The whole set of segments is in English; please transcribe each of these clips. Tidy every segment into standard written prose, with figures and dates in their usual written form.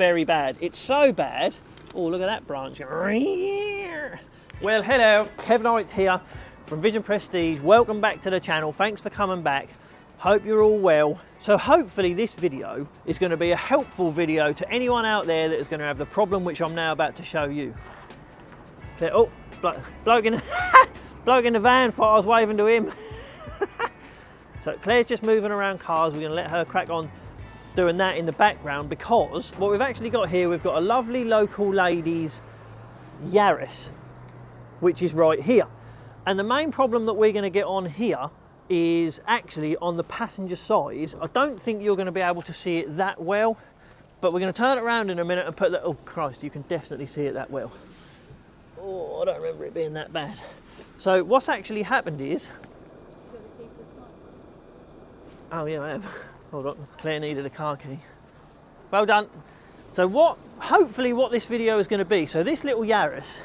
very bad. It's so bad. Oh, look at that branch. Well, hello, Kev and here from Vision Prestige. Welcome back to the channel. Thanks for coming back. Hope you're all well. So hopefully this video is going to be a helpful video to anyone out there that is going to have the problem which I'm now about to show you. Oh, bloke in the van, thought I was waving to him. So Claire's just moving around cars. We're going to let her crack on doing that in the background, because what we've actually got here, we've got a lovely local lady's Yaris, which is right here. And the main problem that we're going to get on here is actually on the passenger side. I don't think you're going to be able to see it that well, but we're going to turn it around in a minute and put that. Oh Christ, you can definitely see it that well. Oh, I don't remember it being that bad. So what's actually happened is, oh yeah, I have. Hold on, Claire needed a car key. Well done. So hopefully what this video is going to be, so this little Yaris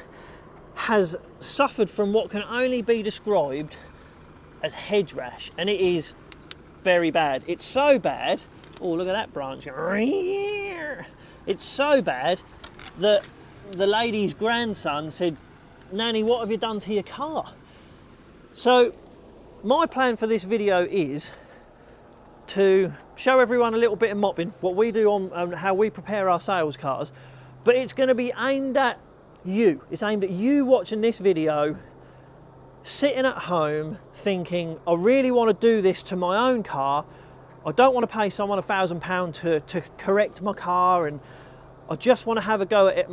has suffered from what can only be described as hedge rash, and it is very bad. It's so bad, oh look at that branch. It's so bad that the lady's grandson said, "Nanny, what have you done to your car?" So my plan for this video is to show everyone a little bit of mopping, what we do on how we prepare our sales cars, but it's going to be aimed at you. It's aimed at you watching this video, sitting at home thinking, I really want to do this to my own car. I don't want to pay someone £1,000 to correct my car, and I just want to have a go at it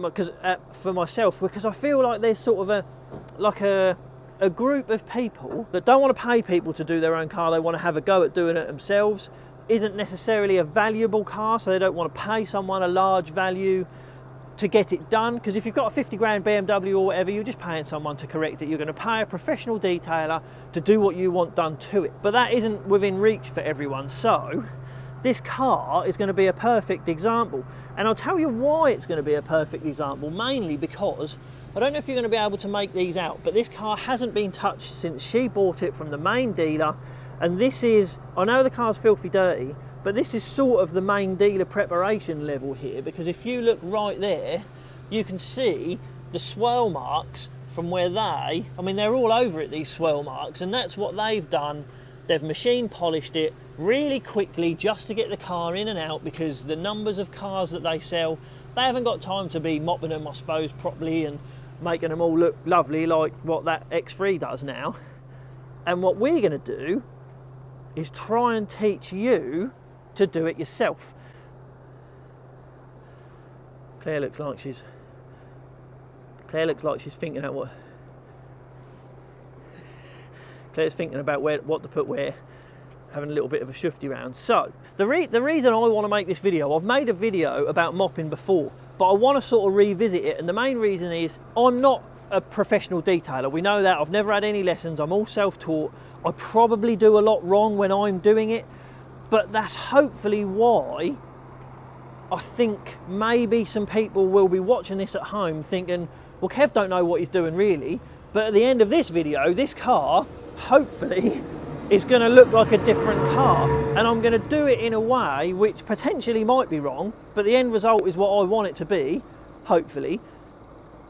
for myself, because I feel like there's sort of a group of people that don't want to pay people to do their own car. They want to have a go at doing it themselves. Isn't necessarily a valuable car, so they don't want to pay someone a large value to get it done, because if you've got a 50 grand BMW or whatever, you're just paying someone to correct it. You're going to pay a professional detailer to do what you want done to it, but that isn't within reach for everyone. So this car is going to be a perfect example, and I'll tell you why it's going to be a perfect example. Mainly because I don't know if you're going to be able to make these out, but this car hasn't been touched since she bought it from the main dealer. And this is, I know the car's filthy dirty, but this is sort of the main dealer preparation level here, because if you look right there, you can see the swirl marks from where they're all over it, these swirl marks, and that's what they've done. They've machine polished it really quickly just to get the car in and out, because the numbers of cars that they sell, they haven't got time to be mopping them, I suppose, properly and making them all look lovely like what that X3 does now. And what we're going to do is try and teach you to do it yourself. Claire looks like she's thinking out Claire's thinking about what to put where, having a little bit of a shufty round. So the reason I want to make this video, I've made a video about mopping before, but I want to sort of revisit it, and the main reason is I'm not a professional detailer. We know that. I've never had any lessons. I'm all self-taught. I probably do a lot wrong when I'm doing it, but that's hopefully why I think maybe some people will be watching this at home thinking, well, Kev don't know what he's doing really, but at the end of this video, this car hopefully is going to look like a different car, and I'm going to do it in a way which potentially might be wrong, but the end result is what I want it to be, hopefully.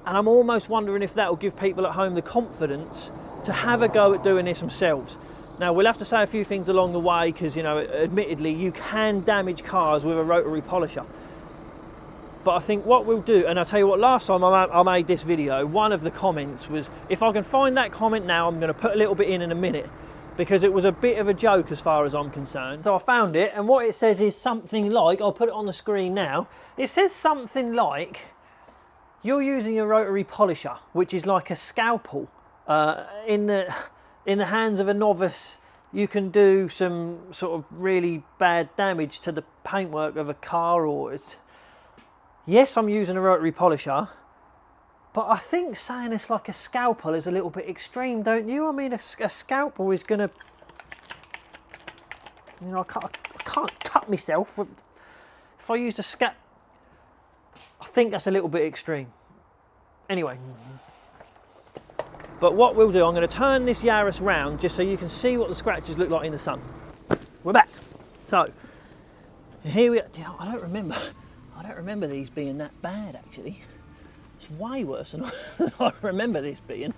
And I'm almost wondering if that will give people at home the confidence to have a go at doing this themselves. Now, we'll have to say a few things along the way, because, you know, admittedly, you can damage cars with a rotary polisher. But I think what we'll do, and I'll tell you what, last time I made this video, one of the comments was, if I can find that comment now, I'm going to put a little bit in a minute, because it was a bit of a joke as far as I'm concerned. So I found it, and what it says is something like, I'll put it on the screen now, it says something like, you're using a rotary polisher, which is like a scalpel. In the hands of a novice, you can do some sort of really bad damage to the paintwork of a car. Yes, I'm using a rotary polisher, but I think saying it's like a scalpel is a little bit extreme, don't you? I mean, a scalpel is going to, you know, I can't cut myself. If I used a scalpel, I think that's a little bit extreme. Anyway. But what we'll do, I'm going to turn this Yaris round just so you can see what the scratches look like in the sun. We're back. So, here we are. I don't remember. I don't remember these being that bad actually. It's way worse than I remember this being.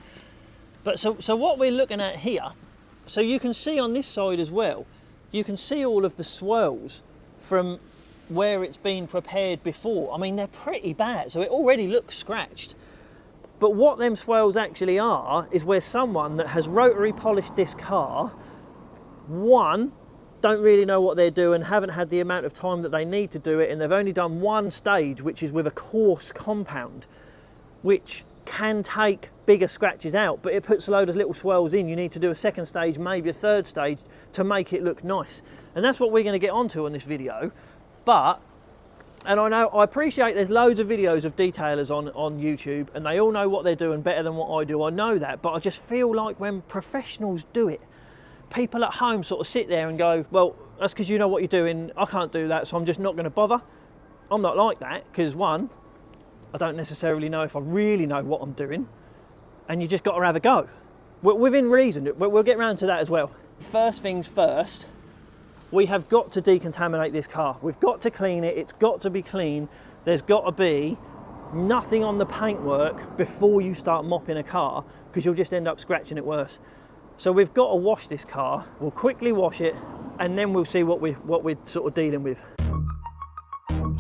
But so what we're looking at here, so you can see on this side as well, you can see all of the swirls from where it's been prepared before. I mean, they're pretty bad, so it already looks scratched. But what them swirls actually are is where someone that has rotary polished this car, one, don't really know what they're doing, haven't had the amount of time that they need to do it, and they've only done one stage, which is with a coarse compound, which can take bigger scratches out, but it puts a load of little swirls in. You need to do a second stage, maybe a third stage, to make it look nice. And that's what we're going to get onto on this video. But, and I appreciate there's loads of videos of detailers on YouTube, and they all know what they're doing better than what I do. I know that, but I just feel like when professionals do it, people at home sort of sit there and go, well, that's because you know what you're doing, I can't do that, so I'm just not going to bother. I'm not like that, because one, I don't necessarily know if I really know what I'm doing, and you just got to have a go. Within reason, we'll get round to that as well. First things first, we have got to decontaminate this car. We've got to clean it, it's got to be clean. There's got to be nothing on the paintwork before you start mopping a car, because you'll just end up scratching it worse. So we've got to wash this car, we'll quickly wash it, and then we'll see what we're sort of dealing with.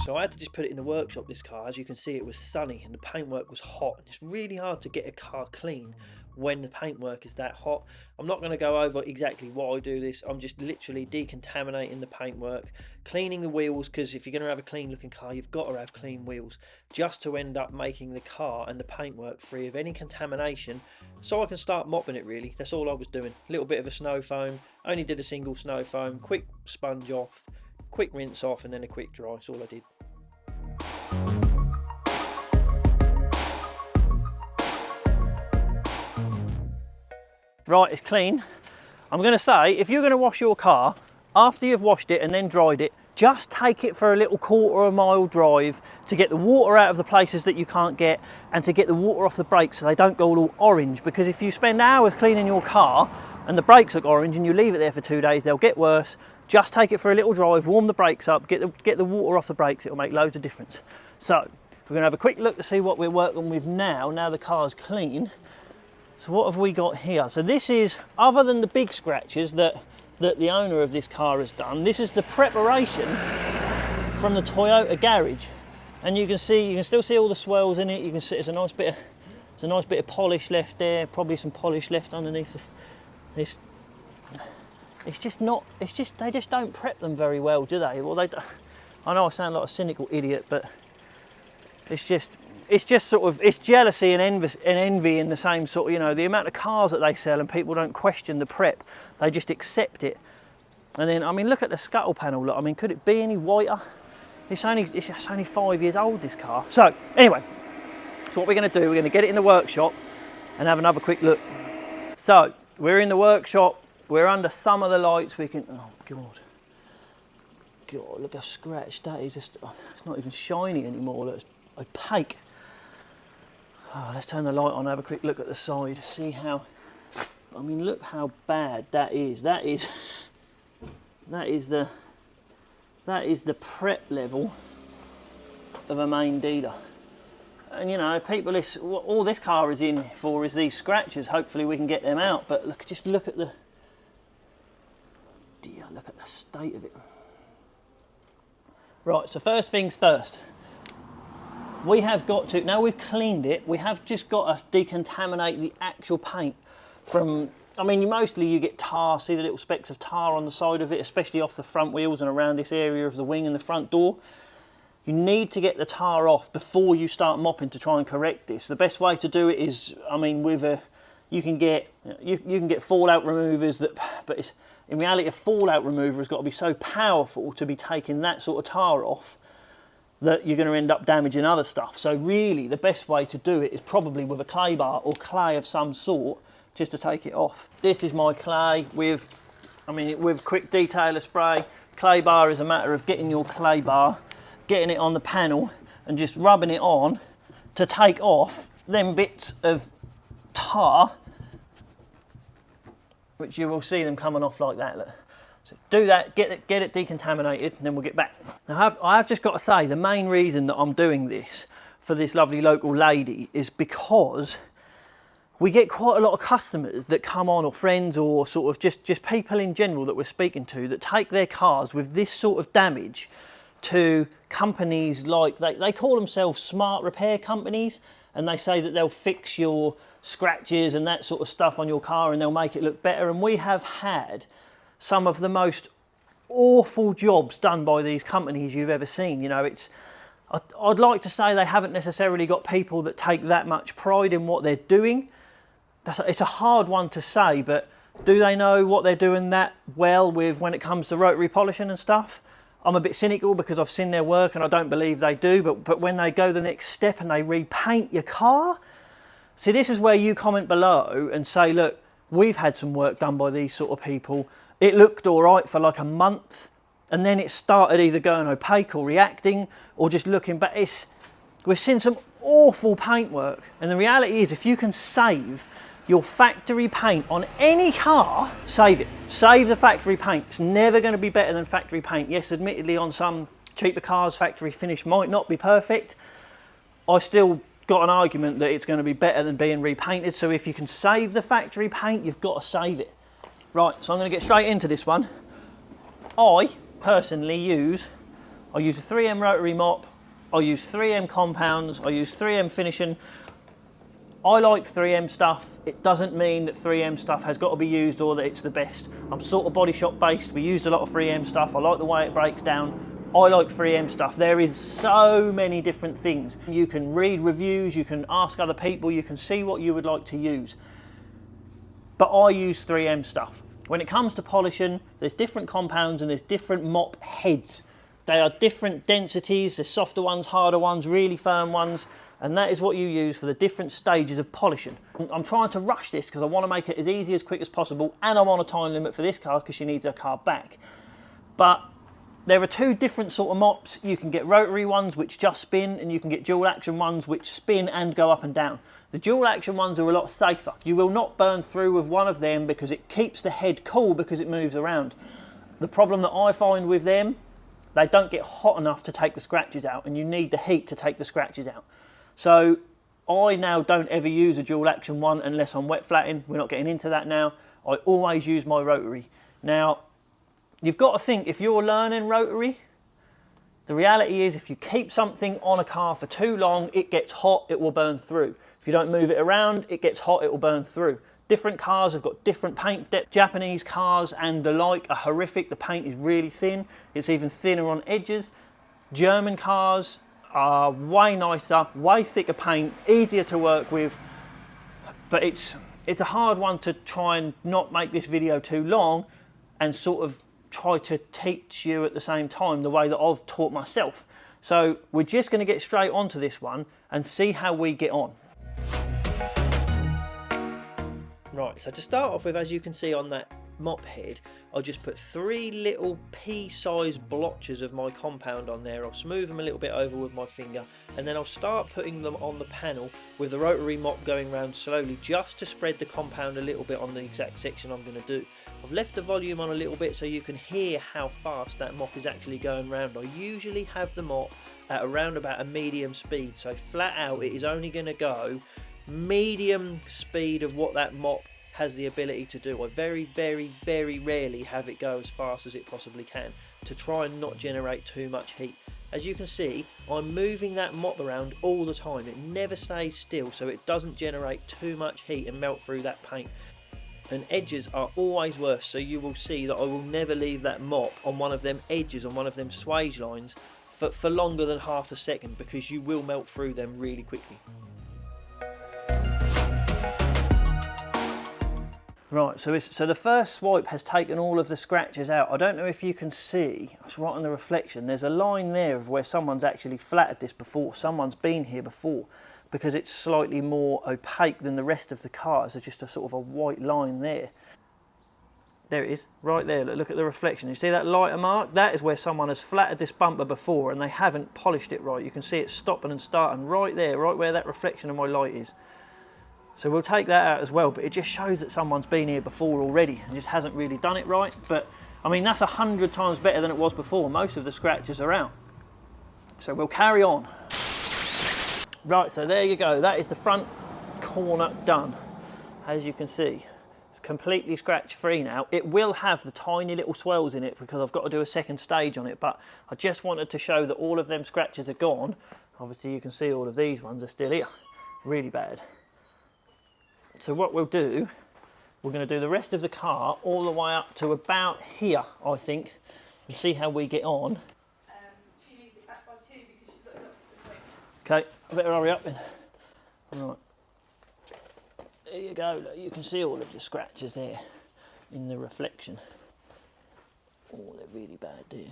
So I had to just put it in the workshop, this car. As you can see, it was sunny and the paintwork was hot, and it's really hard to get a car clean when the paintwork is that hot. I'm not going to go over exactly why I do this. I'm just literally decontaminating the paintwork, cleaning the wheels, because if you're going to have a clean looking car, you've got to have clean wheels, just to end up making the car and the paintwork free of any contamination, so I can start mopping it really. That's all I was doing. A little bit of a snow foam, only did a single snow foam, quick sponge off, quick rinse off, and then a quick dry. That's all I did. Right, it's clean. I'm going to say, if you're going to wash your car, after you've washed it and then dried it, just take it for a little quarter-mile drive to get the water out of the places that you can't get, and to get the water off the brakes so they don't go all orange. Because if you spend hours cleaning your car and the brakes look orange and you leave it there for 2 days, they'll get worse. Just take it for a little drive, warm the brakes up, get the water off the brakes. It'll make loads of difference. So we're going to have a quick look to see what we're working with now the car's clean. So what have we got here? So this is, other than the big scratches that the owner of this car has done, this is the preparation from the Toyota garage. And you can still see all the swirls in it. You can see there's a nice bit of polish left there, probably some polish left underneath this. It's just they just don't prep them very well, do they? Well, I know I sound like a cynical idiot, but it's just sort of, it's jealousy and envy in the same sort of, you know, the amount of cars that they sell and people don't question the prep, they just accept it. And then, I mean, look at the scuttle panel. Look, I mean, could it be any whiter? It's only 5 years old, this car. So anyway, so what we're going to do, we're going to get it in the workshop and have another quick look. So we're in the workshop, we're under some of the lights. We can, oh God, look how scratched that is. It's not even shiny anymore. Look, it's opaque. Oh, let's turn the light on, have a quick look at the side, see how, I mean, look how bad that is. That is the prep level of a main dealer. And you know, people, all this car is in for is these scratches. Hopefully we can get them out, but look, just look at the state of it. Right, so first things first. We have got to, now we've cleaned it, we have just got to decontaminate the actual paint from, I mean, mostly you get tar, see the little specks of tar on the side of it, especially off the front wheels and around this area of the wing and the front door. You need to get the tar off before you start mopping to try and correct this. The best way to do it is, I mean, you can get fallout removers, but it's, in reality, a fallout remover has got to be so powerful to be taking that sort of tar off that you're going to end up damaging other stuff. So really, the best way to do it is probably with a clay bar or clay of some sort, just to take it off. This is my clay with quick detailer spray. Clay bar is a matter of getting your clay bar, getting it on the panel and just rubbing it on to take off them bits of tar, which you will see them coming off like that. Look. So do that, get it decontaminated, and then we'll get back. Now I have just got to say, the main reason that I'm doing this for this lovely local lady is because we get quite a lot of customers that come on, or friends, or sort of just people in general that we're speaking to, that take their cars with this sort of damage to companies like, they call themselves smart repair companies, and they say that they'll fix your scratches and that sort of stuff on your car and they'll make it look better. And we have had some of the most awful jobs done by these companies you've ever seen. You know, I'd like to say they haven't necessarily got people that take that much pride in what they're doing. It's a hard one to say, but do they know what they're doing that well with when it comes to rotary polishing and stuff? I'm a bit cynical because I've seen their work and I don't believe they do, but when they go the next step and they repaint your car, see, this is where you comment below and say, look, we've had some work done by these sort of people. It looked all right for like a month, and then it started either going opaque or reacting or just looking back. We've seen some awful paintwork, and the reality is, if you can save your factory paint on any car, save it. Save the factory paint. It's never going to be better than factory paint. Yes, admittedly, on some cheaper cars, factory finish might not be perfect. I still got an argument that it's going to be better than being repainted. So if you can save the factory paint, you've got to save it. Right, so I'm going to get straight into this one. I personally use a 3M rotary mop, I use 3M compounds, I use 3M finishing. I like 3M stuff. It doesn't mean that 3M stuff has got to be used or that it's the best. I'm sort of body shop based. We used a lot of 3M stuff. I like the way it breaks down. I like 3M stuff. There is so many different things. You can read reviews, you can ask other people, you can see what you would like to use. But I use 3M stuff. When it comes to polishing, there's different compounds and there's different mop heads. They are different densities. There's softer ones, harder ones, really firm ones, and that is what you use for the different stages of polishing. I'm trying to rush this because I want to make it as easy as quick as possible, and I'm on a time limit for this car because she needs her car back. But there are two different sort of mops. You can get rotary ones which just spin, and you can get dual action ones which spin and go up and down. The dual action ones are a lot safer. You will not burn through with one of them because it keeps the head cool because it moves around. The problem that I find with them, they don't get hot enough to take the scratches out, and you need the heat to take the scratches out. So I now don't ever use a dual action one unless I'm wet flatting. We're not getting into that now. I always use my rotary. Now, you've got to think, if you're learning rotary, the reality is if you keep something on a car for too long, it gets hot, it will burn through. If you don't move it around, it gets hot, it will burn through. Different cars have got different paint depth. Japanese cars and the like are horrific. The paint is really thin. It's even thinner on edges. German cars are way nicer, way thicker paint, easier to work with. But it's a hard one to try and not make this video too long and sort of try to teach you at the same time the way that I've taught myself. So we're just going to get straight onto this one and see how we get on. Right, so to start off with, as you can see on that mop head, I'll just put 3 little pea-sized blotches of my compound on there. I'll smooth them a little bit over with my finger, and then I'll start putting them on the panel with the rotary mop going around slowly, just to spread the compound a little bit on the exact section I'm going to do. I've left the volume on a little bit so you can hear how fast that mop is actually going round. I usually have the mop at around about a medium speed, so flat out it is only going to go medium speed of what that mop has the ability to do. I very, very, very rarely have it go as fast as it possibly can to try and not generate too much heat. As you can see, I'm moving that mop around all the time. It never stays still, so it doesn't generate too much heat and melt through that paint. And edges are always worse, so you will see that I will never leave that mop on one of them edges, on one of them swage lines for longer than half a second, because you will melt through them really quickly. Right, so the first swipe has taken all of the scratches out. I don't know if you can see, it's right on the reflection, there's a line there of where someone's actually flattered this before, someone's been here before, because it's slightly more opaque than the rest of the car. There's just a sort of a white line there. There it is, right there, look at the reflection. You see that lighter mark? That is where someone has flattered this bumper before and they haven't polished it right. You can see it stopping and starting right there, right where that reflection of my light is. So we'll take that out as well, but it just shows that someone's been here before already and just hasn't really done it right. But I mean, that's 100 times better than it was before. Most of the scratches are out. So we'll carry on. Right, so there you go. That is the front corner done. As you can see, it's completely scratch free now. It will have the tiny little swells in it because I've got to do a second stage on it, but I just wanted to show that all of them scratches are gone. Obviously you can see all of these ones are still here, really bad. So what we'll do, we're going to do the rest of the car all the way up to about here, I think, and see how we get on. She needs it back by 2 because she's got a doctor's appointment. Okay, I better hurry up then. Right. There you go, look, you can see all of the scratches there in the reflection. Oh, they're really bad there.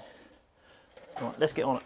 Right, let's get on it.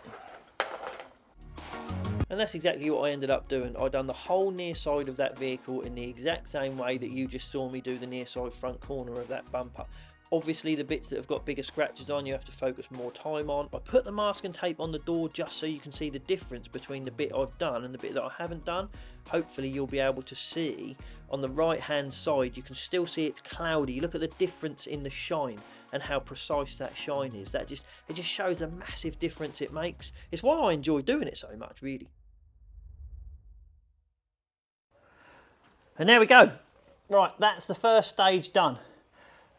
And that's exactly what I ended up doing. I done the whole near side of that vehicle in the exact same way that you just saw me do the near side front corner of that bumper. Obviously the bits that have got bigger scratches on you have to focus more time on. I put the masking tape on the door just so you can see the difference between the bit I've done and the bit that I haven't done. Hopefully you'll be able to see on the right hand side, you can still see it's cloudy. Look at the difference in the shine and how precise that shine is. It just shows a massive difference it makes. It's why I enjoy doing it so much, really. And there we go. Right, that's the first stage done.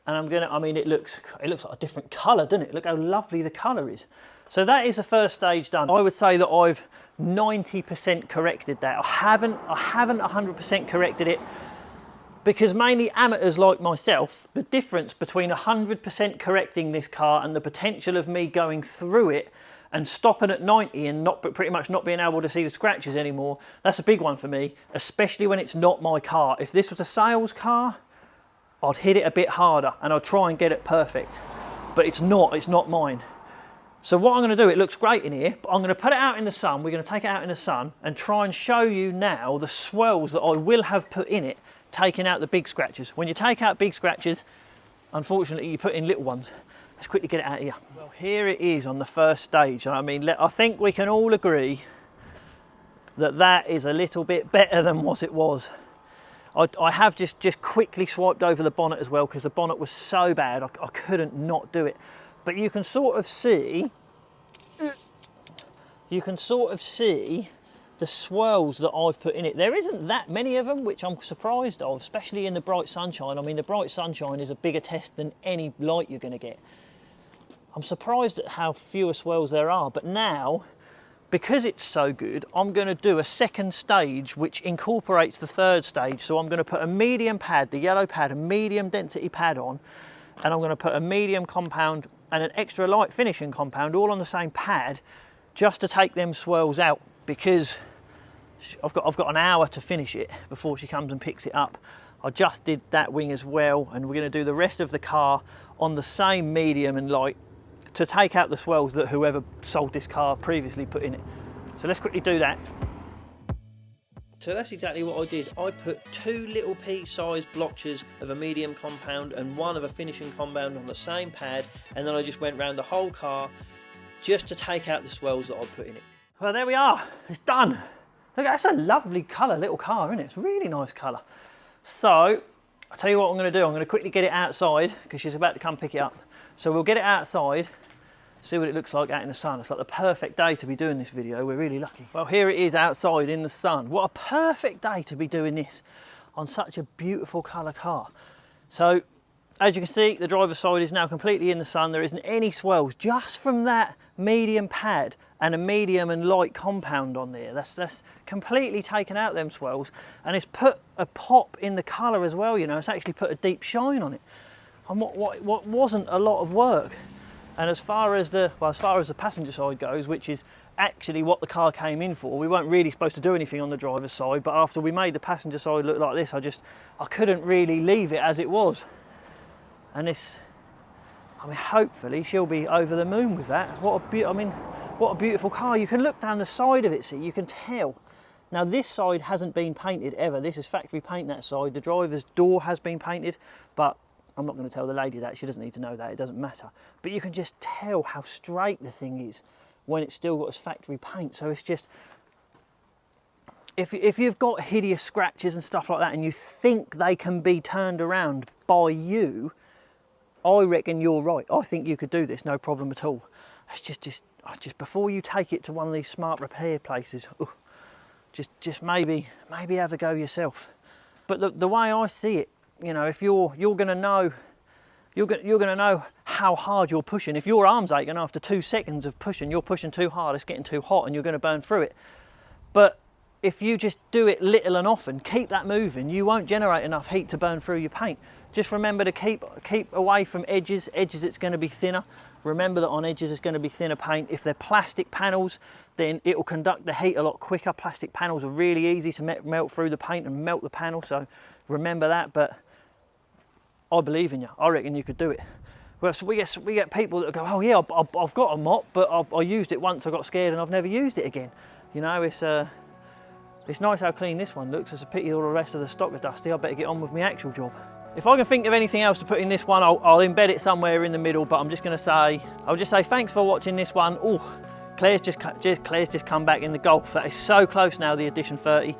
And it looks like a different colour, doesn't it? Look how lovely the colour is. So that is the first stage done. I would say that I've 90% corrected that. I haven't 100% corrected it because mainly amateurs like myself, the difference between 100% correcting this car and the potential of me going through it and stopping at 90 and pretty much not being able to see the scratches anymore, that's a big one for me, especially when it's not my car. If this was a sales car, I'd hit it a bit harder and I'd try and get it perfect, but it's not mine. So what I'm going to do, it looks great in here, but I'm going to put it out in the sun. We're going to take it out in the sun and try and show you now the swells that I will have put in it, taking out the big scratches. When you take out big scratches, unfortunately you put in little ones. Let's quickly get it out here. Well, here it is on the first stage. I mean, I think we can all agree that that is a little bit better than what it was. I have just quickly swiped over the bonnet as well because the bonnet was so bad I couldn't not do it. But you can sort of see the swirls that I've put in it. There isn't that many of them, which I'm surprised of, especially in the bright sunshine. I mean, the bright sunshine is a bigger test than any light you're going to get. I'm surprised at how fewer swirls there are, but now, because it's so good, I'm going to do a second stage which incorporates the third stage. So I'm going to put a medium pad, the yellow pad, a medium density pad on, and I'm going to put a medium compound and an extra light finishing compound all on the same pad just to take them swirls out, because I've got an hour to finish it before she comes and picks it up. I just did that wing as well, and we're going to do the rest of the car on the same medium and light to take out the swells that whoever sold this car previously put in it. So let's quickly do that. So that's exactly what I did. I put 2 little pea-sized blotches of a medium compound and 1 of a finishing compound on the same pad, and then I just went around the whole car just to take out the swells that I put in it. Well, there we are, it's done. Look, that's a lovely colour, little car, isn't it? It's a really nice colour. So, I'll tell you what I'm going to do. I'm going to quickly get it outside because she's about to come pick it up. So we'll get it outside, see what it looks like out in the sun. It's like the perfect day to be doing this video. We're really lucky. Well, here it is outside in the sun. What a perfect day to be doing this on such a beautiful colour car. So, as you can see, the driver's side is now completely in the sun. There isn't any swells just from that medium pad and a medium and light compound on there. That's completely taken out them swells, and it's put a pop in the colour as well. You know, it's actually put a deep shine on it. And what wasn't a lot of work. And as far as the passenger side goes, which is actually what the car came in for, we weren't really supposed to do anything on the driver's side, but after we made the passenger side look like this, I couldn't really leave it as it was. And hopefully she'll be over the moon with that. What a beautiful car. You can look down the side of it, see, you can tell. Now this side hasn't been painted ever. This is factory paint, that side. The driver's door has been painted, but I'm not going to tell the lady that. She doesn't need to know that. It doesn't matter. But you can just tell how straight the thing is when it's still got its factory paint. So it's just, if you've got hideous scratches and stuff like that and you think they can be turned around by you, I reckon you're right. I think you could do this, no problem at all. It's just before you take it to one of these smart repair places, just maybe have a go yourself. But the way I see it, you know, if you're going to know, you're going to know how hard you're pushing. If your arm's aching after 2 seconds of pushing, you're pushing too hard, it's getting too hot, and you're going to burn through it. But if you just do it little and often, keep that moving, you won't generate enough heat to burn through your paint. Just remember to keep away from edges. Edges, it's going to be thinner. Remember that on edges it's going to be thinner paint. If they're plastic panels, then it will conduct the heat a lot quicker. Plastic panels are really easy to melt through the paint and melt the panel, so remember that. But I believe in you. I reckon you could do it. Well, so we get people that go, oh yeah, I've got a mop, but I used it once, I got scared and I've never used it again. You know, it's nice how clean this one looks. It's a pity all the rest of the stock is dusty. I better get on with my actual job. If I can think of anything else to put in this one, I'll embed it somewhere in the middle, but I'm just going to say, I'll just say thanks for watching this one. Oh, Claire's just come back in the Golf. That is so close now, the Edition 30.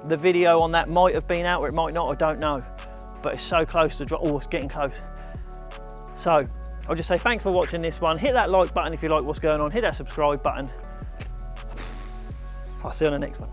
The video on that might have been out or it might not, I don't know. But it's so close to drop. Oh, it's getting close. So I'll just say thanks for watching this one. Hit that like button if you like what's going on. Hit that subscribe button. I'll see you on the next one.